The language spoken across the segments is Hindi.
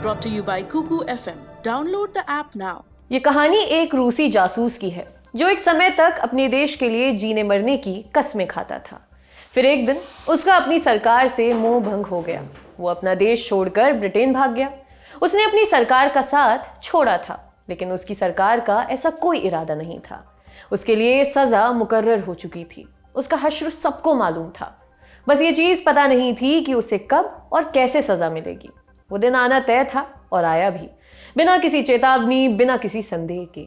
brought to you by Kuku FM. Download the app now. ये कहानी एक रूसी जासूस की है जो एक समय तक अपने देश के लिए जीने मरने की कस्में खाता था। फिर एक दिन उसका अपनी सरकार से मोह भंग हो गया। वो अपना देश छोड़कर ब्रिटेन भाग गया। उसने अपनी सरकार का साथ छोड़ा था, लेकिन उसकी सरकार का ऐसा कोई इरादा नहीं था। उसके लिए सज़ा मुकर्रर हो चुकी थी। उसका हश्र सबको मालूम था। बस ये चीज़ पता नहीं थी कि उसे कब और कैसे सज़ा मिलेगी। वो दिन आना तय था और आया भी, बिना किसी चेतावनी, बिना किसी संदेह के।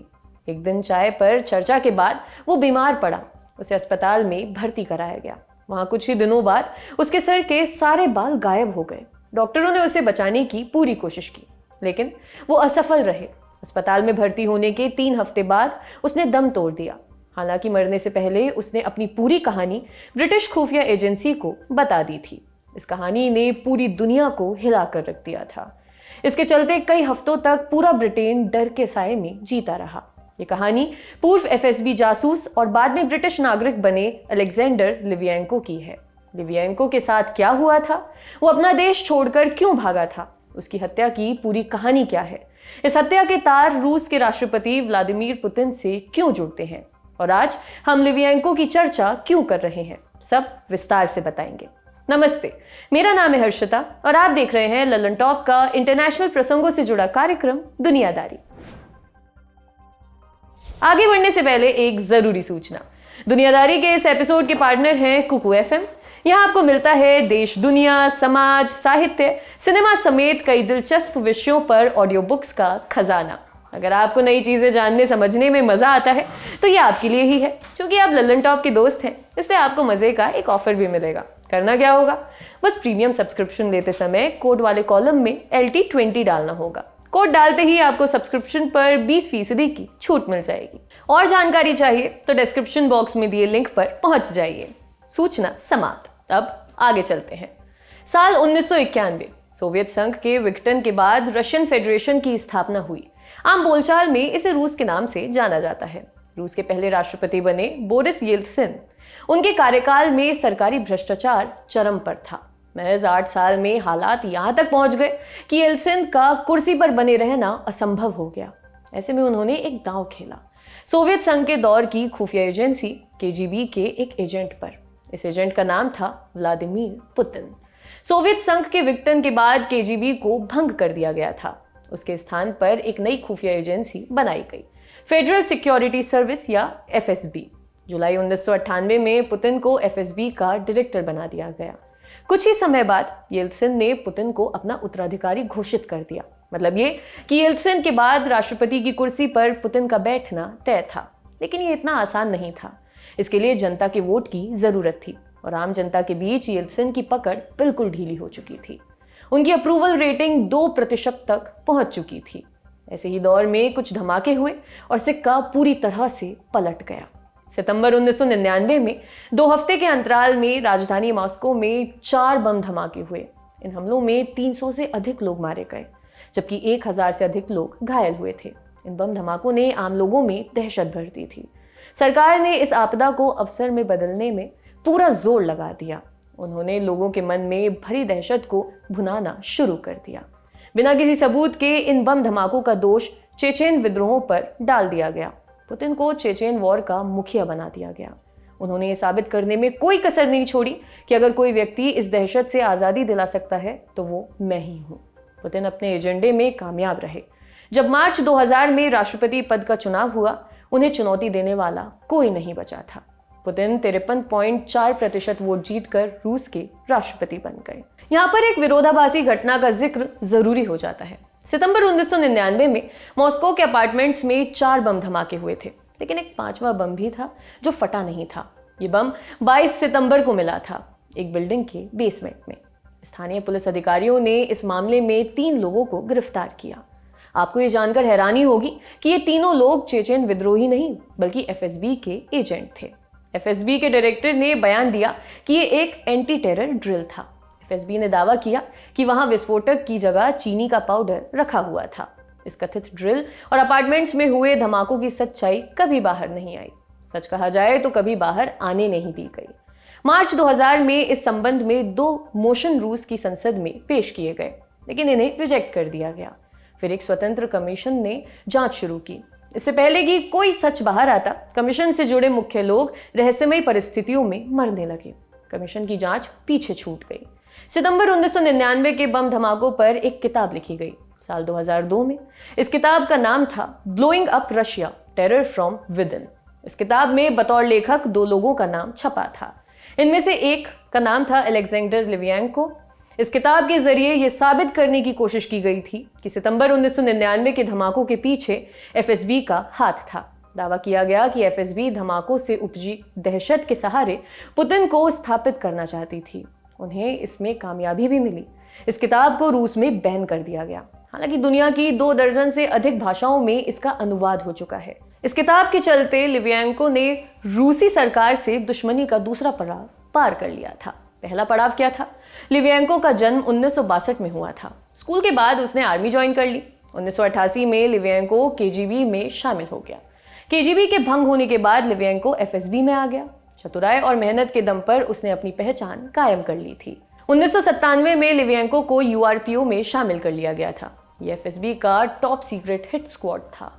एक दिन चाय पर चर्चा के बाद वो बीमार पड़ा। उसे अस्पताल में भर्ती कराया गया। वहाँ कुछ ही दिनों बाद उसके सर के सारे बाल गायब हो गए। डॉक्टरों ने उसे बचाने की पूरी कोशिश की, लेकिन वो असफल रहे। अस्पताल में भर्ती होने के 3 हफ्ते बाद उसने दम तोड़ दिया। हालांकि मरने से पहले उसने अपनी पूरी कहानी ब्रिटिश खुफिया एजेंसी को बता दी थी। इस कहानी ने पूरी दुनिया को हिला कर रख दिया था। इसके चलते कई हफ्तों तक पूरा ब्रिटेन डर के साए में जीता रहा। ये कहानी पूर्व एफएसबी जासूस और बाद में ब्रिटिश नागरिक बने अलेक्जेंडर लिवियेंको की है। लिवियेंको के साथ क्या हुआ था, वो अपना देश छोड़कर क्यों भागा था, उसकी हत्या की पूरी कहानी क्या है, इस हत्या के तार रूस के राष्ट्रपति व्लादिमीर पुतिन से क्यों जुड़ते हैं, और आज हम लिवियेंको की चर्चा क्यों कर रहे हैं, सब विस्तार से बताएंगे। नमस्ते, मेरा नाम है हर्षिता और आप देख रहे हैं ललन टॉप का इंटरनेशनल प्रसंगों से जुड़ा कार्यक्रम दुनियादारी। आगे बढ़ने से पहले एक जरूरी सूचना। दुनियादारी के इस एपिसोड के पार्टनर हैं कुकू एफएम। यहाँ आपको मिलता है देश, दुनिया, समाज, साहित्य, सिनेमा समेत कई दिलचस्प विषयों पर ऑडियो बुक्स का खजाना। अगर आपको नई चीज़ें जानने समझने में मज़ा आता है तो ये आपके लिए ही है। क्योंकि आप ललन टॉप के दोस्त हैं, इसलिए आपको मज़े का एक ऑफर भी मिलेगा। करना क्या होगा, बस प्रीमियम सब्सक्रिप्शन लेते समय कोड वाले कॉलम में LT20 डालना होगा। कोड डालते ही आपको सब्सक्रिप्शन पर 20% की छूट मिल जाएगी। और जानकारी चाहिए तो डिस्क्रिप्शन बॉक्स में दिए लिंक पर पहुंच जाइए। सूचना समाप्त। अब आगे चलते हैं। साल 1991 सोवियत संघ के विघटन के बाद रशियन फेडरेशन की स्थापना हुई। आम बोलचाल में इसे रूस के नाम से जाना जाता है। रूस के पहले राष्ट्रपति बने बोरिस येल्त्सिन। उनके कार्यकाल में सरकारी भ्रष्टाचार चरम पर था। महज 8 साल में हालात यहाँ तक पहुँच गए कि येल्त्सिन का कुर्सी पर बने रहना असंभव हो गया। ऐसे में उन्होंने एक दांव खेला, सोवियत संघ के दौर की खुफिया एजेंसी KGB के एक एजेंट पर। इस एजेंट का नाम था व्लादिमीर पुतिन। सोवियत संघ के विघटन के बाद KGB को भंग कर दिया गया था। उसके स्थान पर एक नई खुफिया एजेंसी बनाई गई, फेडरल सिक्योरिटी सर्विस या FSB। जुलाई 1998 में पुतिन को FSB का डायरेक्टर बना दिया गया। कुछ ही समय बाद येल्त्सिन ने पुतिन को अपना उत्तराधिकारी घोषित कर दिया। मतलब ये कि येल्त्सिन के बाद राष्ट्रपति की कुर्सी पर पुतिन का बैठना तय था। लेकिन ये इतना आसान नहीं था। इसके लिए जनता के वोट की जरूरत थी और आम जनता के बीच येल्त्सिन की पकड़ बिल्कुल ढीली हो चुकी थी। उनकी अप्रूवल रेटिंग 2% तक पहुंच चुकी थी। ऐसे ही दौर में कुछ धमाके हुए और सिक्का पूरी तरह से पलट गया। सितंबर 1999 में 2 हफ्ते के अंतराल में राजधानी मॉस्को में 4 बम धमाके हुए। इन हमलों में 300 से अधिक लोग मारे गए, जबकि 1000 से अधिक लोग घायल हुए थे। इन बम धमाकों ने आम लोगों में दहशत भर दी थी। सरकार ने इस आपदा को अवसर में बदलने में पूरा जोर लगा दिया। उन्होंने लोगों के मन में भरी दहशत को भुनाना शुरू कर दिया। बिना किसी सबूत के इन बम धमाकों का दोष चेचेन विद्रोहों पर डाल दिया गया। पुतिन को चेचेन वॉर का मुखिया बना दिया गया। उन्होंने ये साबित करने में कोई कसर नहीं छोड़ी कि अगर कोई व्यक्ति इस दहशत से आज़ादी दिला सकता है तो वो मैं ही हूँ। पुतिन अपने एजेंडे में कामयाब रहे। जब मार्च 2000 में राष्ट्रपति पद का चुनाव हुआ, उन्हें चुनौती देने वाला कोई नहीं बचा था। पुतिन 53.4% वोट जीतकर रूस के राष्ट्रपति बन गए। यहाँ पर एक विरोधाभासी घटना का जिक्र जरूरी हो जाता है। सितंबर 1999 में मॉस्को के अपार्टमेंट्स में 4 बम धमाके हुए थे, लेकिन एक 5वां बम भी था जो फटा नहीं था। ये बम 22 सितंबर को मिला था, एक बिल्डिंग के बेसमेंट में। स्थानीय पुलिस अधिकारियों ने इस मामले में 3 लोगों को गिरफ्तार किया। आपको ये जानकर हैरानी होगी कि ये तीनों लोग चेचेन विद्रोही नहीं, बल्कि FSB के एजेंट थे। FSB के डायरेक्टर ने बयान दिया कि ये एक एंटी टेरर ड्रिल था। FSB ने दावा किया कि वहां विस्फोटक की जगह चीनी का पाउडर रखा हुआ था। इस कथित ड्रिल और अपार्टमेंट्स में हुए धमाकों की सच्चाई कभी बाहर नहीं आई। सच कहा जाए तो कभी बाहर आने नहीं दी गई। मार्च 2000 में इस संबंध में 2 मोशन रूस की संसद में पेश किए गए। लेकिन इन्हें रिजेक्ट कर दिया गया। फिर एक स्वतंत्र कमीशन ने जांच शुरू की। इससे पहले कि कोई सच बाहर आता, कमीशन से जुड़े मुख्य लोग रहस्यमयी परिस्थितियों में मरने लगे। कमीशन की जांच पीछे छूट गई। सितंबर 1999 के बम धमाकों पर एक किताब लिखी गई साल 2002 में। इस किताब का नाम था blowing up Russia, terror from within. इस किताब में बतौर लेखक 2 लोगों का नाम छपा था। इनमें से एक का नाम था अलेक्जेंडर लिवियेंको। इस किताब के जरिए यह साबित करने की कोशिश की गई थी कि सितंबर 1999 के धमाकों के पीछे एफएसबी का हाथ था। दावा किया गया कि एफएसबी धमाकों से उपजी दहशत के सहारे पुतिन को स्थापित करना चाहती थी। उन्हें इसमें कामयाबी भी मिली। इस किताब को रूस में बैन कर दिया गया। हालांकि दुनिया की 2 दर्जन से अधिक भाषाओं में इसका अनुवाद हो चुका है। इस किताब के चलते लिवियेंको ने रूसी सरकार से दुश्मनी का दूसरा पड़ाव पार कर लिया था। पहला पड़ाव क्या था? लिवियेंको का जन्म 1962 में हुआ था। स्कूल के बाद उसने आर्मी ज्वाइन कर ली। 1988 में लिवियेंको केजीबी में शामिल हो गया। केजीबी के भंग होने के बाद लिवियेंको एफएसबी में आ गया। चतुराई और मेहनत के दम पर उसने अपनी पहचान कायम कर ली थी। 1997 में लिवियेंको को यूआरपीओ में शामिल कर लिया गया था। यह एफएसबी का टॉप सीक्रेट हिट स्क्वाड था।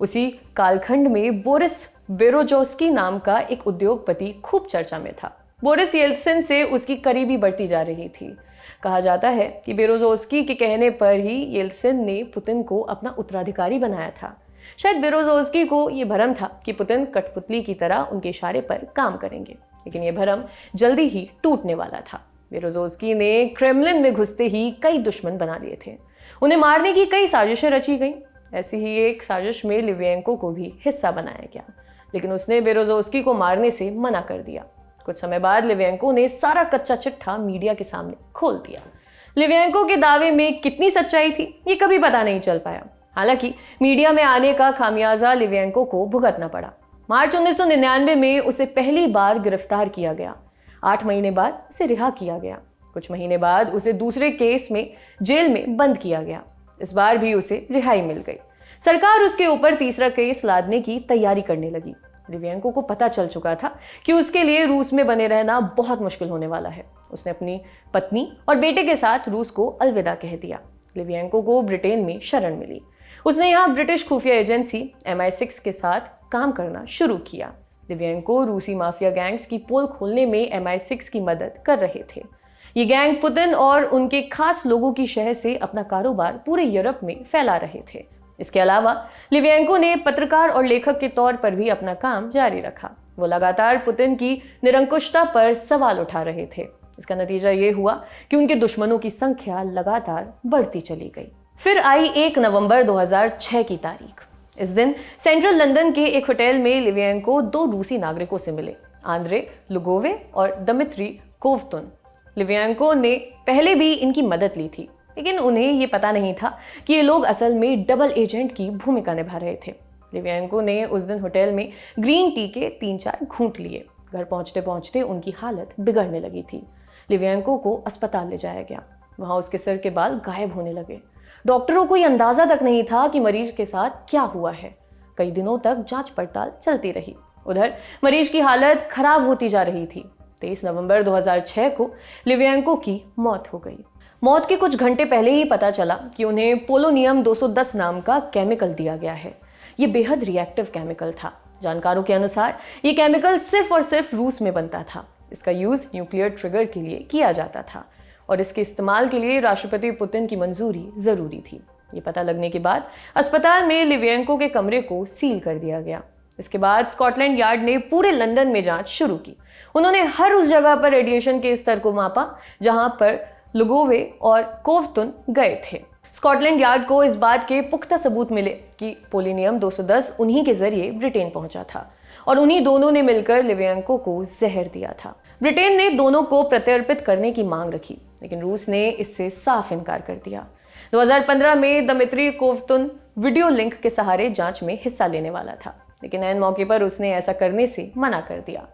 उसी कालखंड में बोरिस बेरोजोस्की नाम का एक उद्योगपति खूब चर्चा में था। बोरिस येल्त्सिन से उसकी करीबी बढ़ती जा रही थी। कहा जाता है कि बेरोजोस्की के कहने पर ही येल्त्सिन ने पुतिन को अपना उत्तराधिकारी बनाया था। शायद बेरोजोस्की को यह भ्रम था कि पुतिन कठपुतली की तरह उनके इशारे पर काम करेंगे, लेकिन यह भ्रम जल्दी ही टूटने वाला था। बेरोजोस्की ने क्रेमलिन में घुसते ही कई दुश्मन बना लिए थे। उन्हें मारने की कई साजिशें रची गईं। ऐसी ही एक साजिश में लिवियेंको को भी हिस्सा बनाया गया, लेकिन उसने बेरोजोस्की को मारने से मना कर दिया। कुछ समय बाद लिवियेंको ने सारा कच्चा चिट्ठा मीडिया के सामने खोल दिया। लिवियेंको के दावे में कितनी सच्चाई थी, ये कभी पता नहीं चल पाया। हालांकि मीडिया में आने का खामियाजा लिवियेंको को भुगतना पड़ा। मार्च 1999 में उसे पहली बार गिरफ्तार किया गया। 8 महीने बाद उसे रिहा किया गया। कुछ महीने बाद उसे दूसरे केस में जेल में बंद किया गया। इस बार भी उसे रिहाई मिल गई। सरकार उसके ऊपर तीसरा केस लादने की तैयारी करने लगी। लिवियेंको को पता चल चुका था कि उसके लिए रूस में बने रहना बहुत मुश्किल होने वाला है। उसने अपनी पत्नी और बेटे के साथ रूस को अलविदा कह दिया। लिवियेंको को ब्रिटेन में शरण मिली। उसने यहाँ ब्रिटिश खुफिया एजेंसी MI6 के साथ काम करना शुरू किया। लिवियेंको रूसी माफिया गैंग्स की पोल खोलने में MI6 की मदद कर रहे थे। ये गैंग पुतिन और उनके खास लोगों की शह से अपना कारोबार पूरे यूरोप में फैला रहे थे। इसके अलावा लिवियेंको ने पत्रकार और लेखक के तौर पर भी अपना काम जारी रखा। वो लगातार पुतिन की निरंकुशता पर सवाल उठा रहे थे। इसका नतीजा ये हुआ कि उनके दुश्मनों की संख्या लगातार बढ़ती चली गई। फिर आई 1 नवंबर 2006 की तारीख। इस दिन सेंट्रल लंदन के एक होटल में लिवियेंको 2 रूसी नागरिकों से मिले, आंद्रे लुगोवे और दमित्री कोवतुन। लिवियेंको ने पहले भी इनकी मदद ली थी, लेकिन उन्हें ये पता नहीं था कि ये लोग असल में डबल एजेंट की भूमिका निभा रहे थे। लिवियेंको ने उस दिन होटल में ग्रीन टी के 3-4 घूंट लिए। घर पहुंचते पहुंचते उनकी हालत बिगड़ने लगी थी। लिवियेंको को अस्पताल ले जाया गया। वहां उसके सिर के बाल गायब होने लगे। डॉक्टरों को यह अंदाजा तक नहीं था कि मरीज के साथ क्या हुआ है। कई दिनों तक जांच पड़ताल चलती रही। उधर मरीज की हालत खराब होती जा रही थी। 23 नवंबर 2006 को लिवियेंको की मौत हो गई। मौत के कुछ घंटे पहले ही पता चला कि उन्हें पोलोनियम 210 नाम का केमिकल दिया गया है। ये बेहद रिएक्टिव केमिकल था। जानकारों के अनुसार ये केमिकल सिर्फ और सिर्फ रूस में बनता था। इसका यूज न्यूक्लियर ट्रिगर के लिए किया जाता था और इसके इस्तेमाल के लिए राष्ट्रपति पुतिन की मंजूरी जरूरी थी। ये पता लगने के बाद अस्पताल में लिवियेंको के कमरे को सील कर दिया गया। इसके बाद स्कॉटलैंड यार्ड ने पूरे लंदन में जांच शुरू की। उन्होंने हर उस जगह पर रेडिएशन के स्तर को मापा जहां पर लुगोवे और कोवतुन गए थे। स्कॉटलैंड यार्ड को इस बात के पुख्ता सबूत मिले कि पोलोनियम 210 उन्हीं के जरिए ब्रिटेन पहुंचा था और उन्हीं दोनों ने मिलकर लिवियेंको को जहर दिया था। ब्रिटेन ने दोनों को प्रत्यर्पित करने की मांग रखी, लेकिन रूस ने इससे साफ इनकार कर दिया। 2015 में दमित्री कोवतुन वीडियो लिंक के सहारे जांच में हिस्सा लेने वाला था, लेकिन ऐन मौके पर उसने ऐसा करने से मना कर दिया।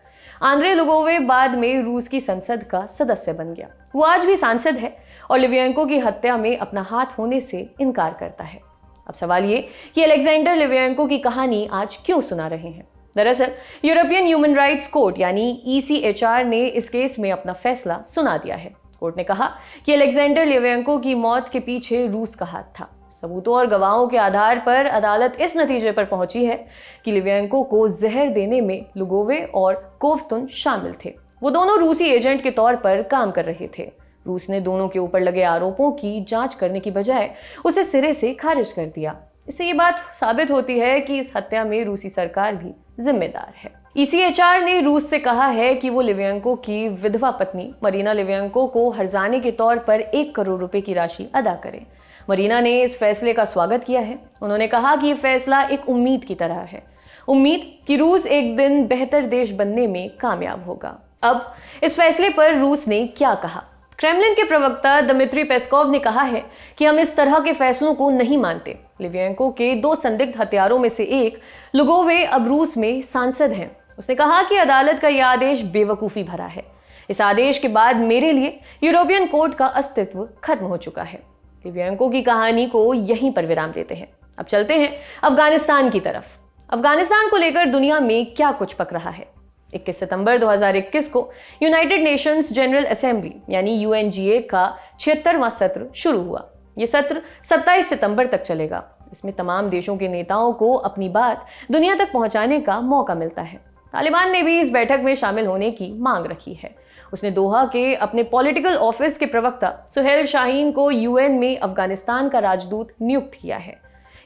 आंद्रे लुगोवे बाद में रूस की संसद का सदस्य बन गया। वो आज भी सांसद है और लिवियेंको की हत्या में अपना हाथ होने से इनकार करता है। अब सवाल ये कि अलेक्जेंडर लिवियेंको की कहानी आज क्यों सुना रहे हैं। दरअसल यूरोपियन ह्यूमन राइट्स कोर्ट यानी ECHR ने इस केस में अपना फैसला सुना दिया है। कोर्ट ने कहा कि अलेक्जेंडर लिवियेंको की मौत के पीछे रूस का हाथ था। सबूतों और गवाहों के आधार पर अदालत इस नतीजे पर पहुंची है कि लिवियेंको को जहर देने में लुगोवे और कोवतुन शामिल थे। वो दोनों रूसी एजेंट के तौर पर काम कर रहे थे। रूस ने दोनों के ऊपर लगे आरोपों की जांच करने की बजाय उसे सिरे से खारिज कर दिया। इससे ये बात साबित होती है कि इस हत्या में रूसी सरकार भी जिम्मेदार है। ECHR ने रूस से कहा है कि वो लिवियेंको की विधवा पत्नी मरीना लिवियेंको को हर्जाने के तौर पर 1 करोड़ रुपए की राशि अदा करे। मरीना ने इस फैसले का स्वागत किया है। उन्होंने कहा कि ये फैसला एक उम्मीद की तरह है, उम्मीद कि रूस एक दिन बेहतर देश बनने में कामयाब होगा। अब इस फैसले पर रूस ने क्या कहा? क्रेमलिन के प्रवक्ता दमित्री पेस्कोव ने कहा है कि हम इस तरह के फैसलों को नहीं मानते। लिवियेंको के 2 संदिग्ध हत्यारों में से एक लुगोवे अब रूस में सांसद हैं। उसने कहा कि अदालत का यह आदेश बेवकूफ़ी भरा है। इस आदेश के बाद मेरे लिए यूरोपियन कोर्ट का अस्तित्व खत्म हो चुका है। लिवियेंको की कहानी को यहीं पर विराम देते हैं। अब चलते हैं अफगानिस्तान की तरफ। अफगानिस्तान को लेकर दुनिया में क्या कुछ पक रहा है। 21 सितंबर 2021 को यूनाइटेड नेशंस जनरल असेंबली यानी UNGA का 76वां सत्र शुरू हुआ। ये सत्र 27 सितंबर तक चलेगा। इसमें तमाम देशों के नेताओं को अपनी बात दुनिया तक पहुंचाने का मौका मिलता है। तालिबान ने भी इस बैठक में शामिल होने की मांग रखी है। उसने दोहा के अपने पॉलिटिकल ऑफिस के प्रवक्ता सुहेल शाहीन को UN में अफगानिस्तान का राजदूत नियुक्त किया है।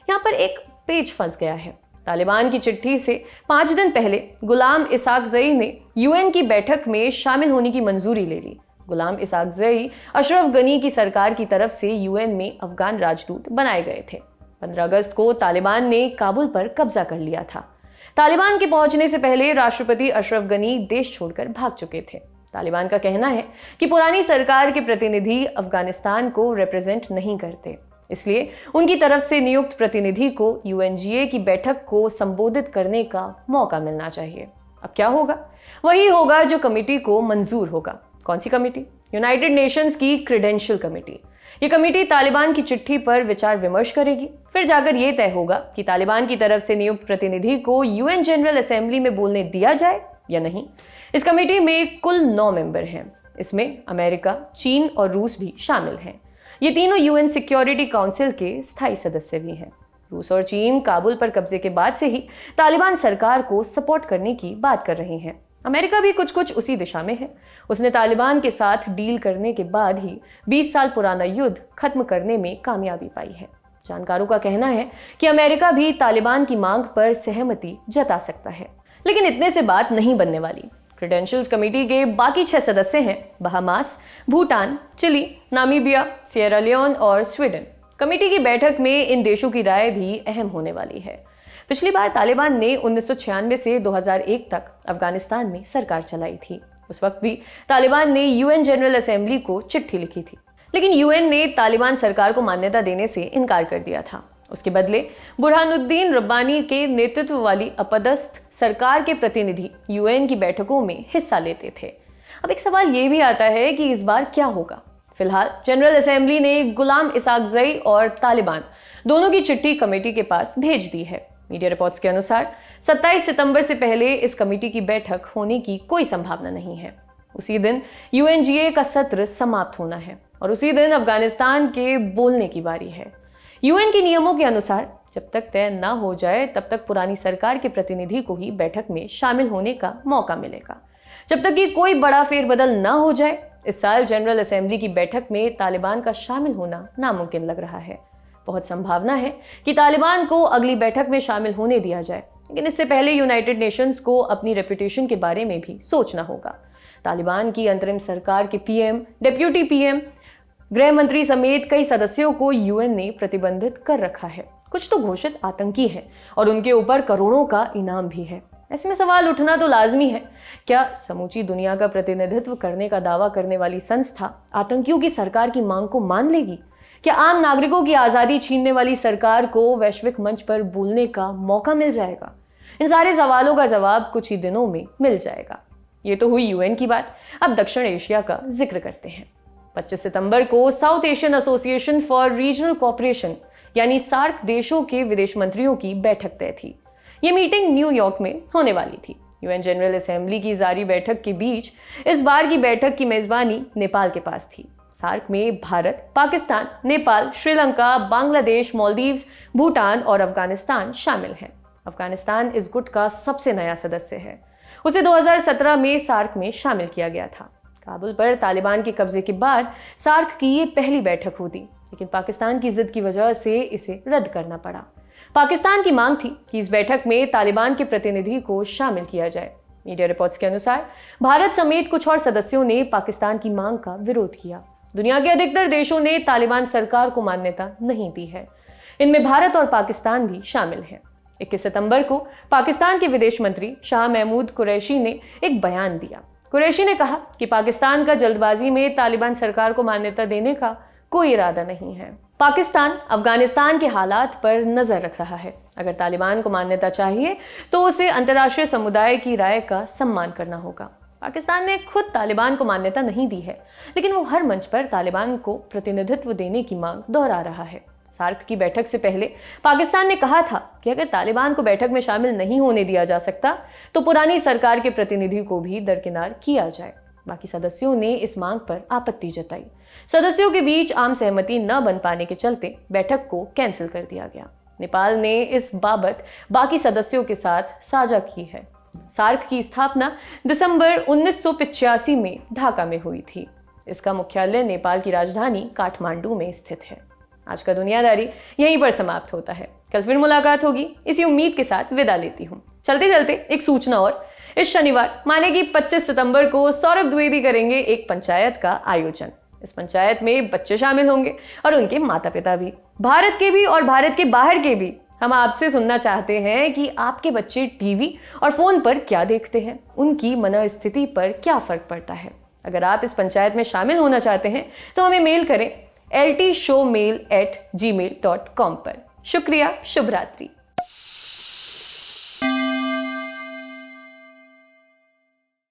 यहाँ पर एक पेच फंस गया है। तालिबान की चिट्ठी से 5 दिन पहले गुलाम इसाकज़ई ने UN की बैठक में शामिल होने की मंजूरी ले ली। गुलाम इसाकज़ई अशरफ गनी की सरकार की तरफ से UN में अफगान राजदूत बनाए गए थे। 15 अगस्त को तालिबान ने काबुल पर कब्जा कर लिया था। तालिबान के पहुंचने से पहले राष्ट्रपति अशरफ गनी देश छोड़कर भाग चुके थे। तालिबान का कहना है कि पुरानी सरकार के प्रतिनिधि अफगानिस्तान को रिप्रेजेंट नहीं करते, इसलिए उनकी तरफ से नियुक्त प्रतिनिधि को UNGA की बैठक को संबोधित करने का मौका मिलना चाहिए। अब क्या होगा? वही होगा जो कमेटी को मंजूर होगा। कौन सी कमेटी? यूनाइटेड नेशंस की क्रेडेंशियल कमेटी। ये कमेटी तालिबान की चिट्ठी पर विचार विमर्श करेगी। फिर जाकर ये तय होगा कि तालिबान की तरफ से नियुक्त प्रतिनिधि को UN जनरल असेंबली में बोलने दिया जाए या नहीं। इस कमेटी में कुल 9 मेंबर हैं। इसमें अमेरिका, चीन और रूस भी शामिल हैं। ये तीनों UN सिक्योरिटी काउंसिल के स्थायी सदस्य भी हैं। रूस और चीन काबुल पर कब्जे के बाद से ही तालिबान सरकार को सपोर्ट करने की बात कर रहे हैं। अमेरिका भी कुछ उसी दिशा में है। उसने तालिबान के साथ डील करने के बाद ही 20 साल पुराना युद्ध खत्म करने में कामयाबी पाई है। जानकारों का कहना है कि अमेरिका भी तालिबान की मांग पर सहमति जता सकता है। लेकिन इतने से बात नहीं बनने वाली। क्रेडेंशियल्स कमेटी के बाकी 6 सदस्य हैं Bahamas, Bhutan, Chile, Namibia, Sierra Leone और स्वीडन। कमेटी की बैठक में इन देशों की राय भी अहम होने वाली है। पिछली बार तालिबान ने 1996 से 2001 तक अफगानिस्तान में सरकार चलाई थी। उस वक्त भी तालिबान ने UN जनरल असेंबली को चिट्ठी लिखी थी, लेकिन UN ने तालिबान सरकार को मान्यता देने से इनकार कर दिया था। उसके बदले बुरहानुद्दीन रब्बानी के नेतृत्व वाली अपदस्थ सरकार के प्रतिनिधि UN की बैठकों में हिस्सा लेते थे। अब एक सवाल ये भी आता है कि इस बार क्या होगा। फिलहाल जनरल असेंबली ने गुलाम इसाकज़ई और तालिबान दोनों की चिट्ठी कमेटी के पास भेज दी है। मीडिया रिपोर्ट्स के अनुसार 27 सितंबर से पहले इस कमेटी की बैठक होने की कोई संभावना नहीं है। उसी दिन UNGA का सत्र समाप्त होना है और उसी दिन अफगानिस्तान के बोलने की बारी है। UN के नियमों के अनुसार जब तक तय न हो जाए तब तक पुरानी सरकार के प्रतिनिधि को ही बैठक में शामिल होने का मौका मिलेगा। जब तक कि कोई बड़ा फेरबदल न हो जाए, इस साल जनरल असेंबली की बैठक में तालिबान का शामिल होना नामुमकिन लग रहा है। बहुत संभावना है कि तालिबान को अगली बैठक में शामिल होने दिया जाए, लेकिन इससे पहले यूनाइटेड नेशंस को अपनी रेपुटेशन के बारे में भी सोचना होगा। तालिबान की अंतरिम सरकार के PM, डिप्टी PM, गृह मंत्री समेत कई सदस्यों को UN ने प्रतिबंधित कर रखा है। कुछ तो घोषित आतंकी हैं और उनके ऊपर करोड़ों का इनाम भी है। ऐसे में सवाल उठना तो लाजमी है, क्या समूची दुनिया का प्रतिनिधित्व करने का दावा करने वाली संस्था आतंकियों की सरकार की मांग को मान लेगी? क्या आम नागरिकों की आज़ादी छीनने वाली सरकार को वैश्विक मंच पर बोलने का मौका मिल जाएगा? इन सारे सवालों का जवाब कुछ ही दिनों में मिल जाएगा। ये तो हुई UN की बात। अब दक्षिण एशिया का जिक्र करते हैं। 25 सितंबर को south Asian association for regional cooperation यानी सार्क देशों के विदेश मंत्रियों की बैठक तय थी। ये मीटिंग न्यूयॉर्क में होने वाली थी। यूएन जनरल असेंबली की जारी बैठक के बीच इस बार की बैठक की मेजबानी नेपाल के पास थी। सार्क में भारत, पाकिस्तान, नेपाल, श्रीलंका, बांग्लादेश, मालदीव्स, भूटान और अफगानिस्तान शामिल हैं। अफगानिस्तान इस गुट का सबसे नया सदस्य है। उसे 2017 में सार्क में शामिल किया गया था। काबुल पर तालिबान के कब्जे के बाद सार्क की ये पहली बैठक हुई, लेकिन पाकिस्तान की जिद की वजह से इसे रद्द करना पड़ा। पाकिस्तान की मांग थी कि इस बैठक में तालिबान के प्रतिनिधि को शामिल किया जाए। मीडिया रिपोर्ट्स के अनुसार भारत समेत कुछ और सदस्यों ने पाकिस्तान की मांग का विरोध किया। दुनिया के अधिकतर देशों ने तालिबान सरकार को मान्यता नहीं दी है। इनमें भारत और पाकिस्तान भी शामिल हैं। 21 सितंबर को पाकिस्तान के विदेश मंत्री शाह महमूद कुरैशी ने एक बयान दिया। कुरैशी ने कहा कि पाकिस्तान का जल्दबाजी में तालिबान सरकार को मान्यता देने का कोई इरादा नहीं है। पाकिस्तान अफगानिस्तान के हालात पर नजर रख रहा है। अगर तालिबान को मान्यता चाहिए तो उसे अंतर्राष्ट्रीय समुदाय की राय का सम्मान करना होगा। पाकिस्तान ने खुद तालिबान को मान्यता नहीं दी है, लेकिन वो हर मंच पर तालिबान को प्रतिनिधित्व देने की मांग दोहरा रहा है। सार्क की बैठक से पहले पाकिस्तान ने कहा था कि अगर तालिबान को बैठक में शामिल नहीं होने दिया जा सकता तो पुरानी सरकार के प्रतिनिधि को भी दरकिनार किया जाए। बाकी सदस्यों ने इस मांग पर आपत्ति जताई। सदस्यों के बीच आम सहमति न बन पाने के चलते बैठक को कैंसिल कर दिया गया। नेपाल ने इस बाबत बाकी सदस्यों के साथ साझा की है। सार्क की स्थापना दिसंबर 1985 में ढाका में हुई थी। इसका मुख्यालय नेपाल की राजधानी काठमांडू में स्थित है। आज का दुनियादारी यहीं पर समाप्त होता है। कल फिर मुलाकात होगी, इसी उम्मीद के साथ विदा लेती हूँ। चलते चलते एक सूचना और, इस शनिवार माने कि 25 सितंबर को सौरभ द्विवेदी करेंगे एक पंचायत का आयोजन। इस पंचायत में बच्चे शामिल होंगे और उनके माता पिता भी, भारत के भी और भारत के बाहर के भी। हम आपसे सुनना चाहते हैं कि आपके बच्चे टीवी और फोन पर क्या देखते हैं, उनकी मनोस्थिति पर क्या फर्क पड़ता है। अगर आप इस पंचायत में शामिल होना चाहते हैं तो हमें मेल करें LTshowmail@gmail.com पर। शुक्रिया, शुभ रात्रि।